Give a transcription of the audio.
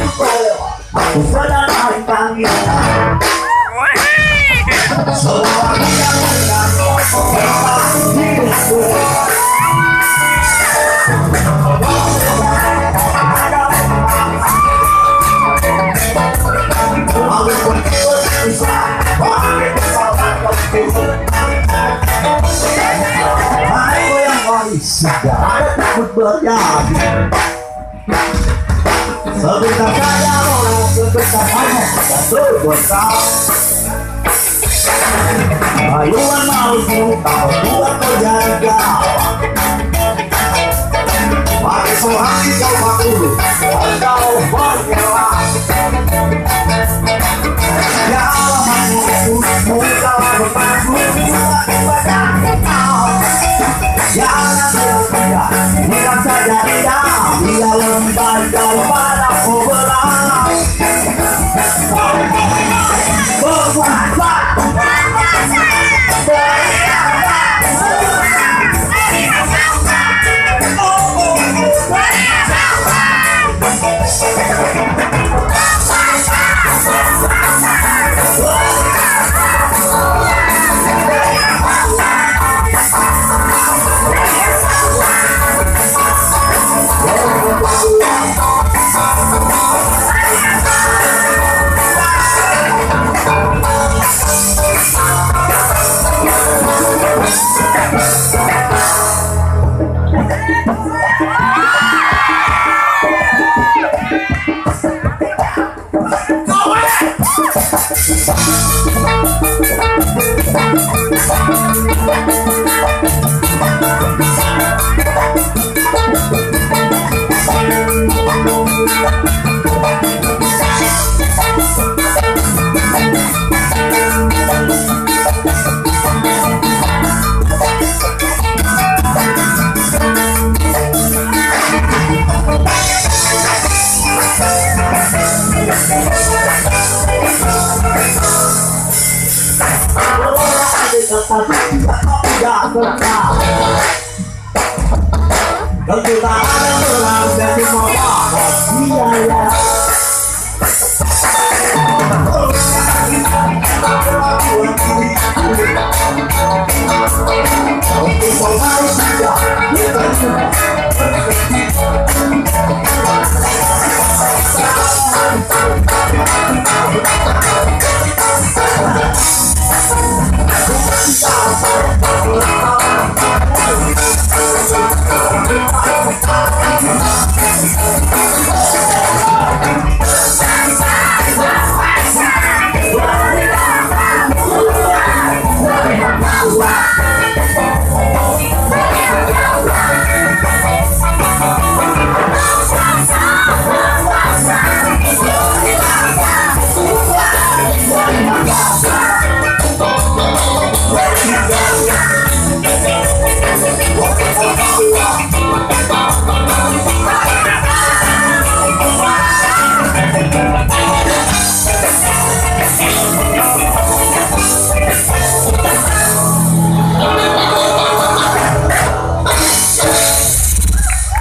Aku sedang naik panggilan semua yang hidupku. Aku yang sudah takut berjadi. Sebentar saja orang sebentar hanya jatuh besar. Ayuan maluku kau buat berjaga. Pakai sohati kau makhluk kau bergerak. Ya manusia muka berpaku kepada kau. Jangan berpindah, bukan saja tidak. Dia lembar jauh pada berat. Berbuat kejutaan berlalu dari mawar biaya. Untuk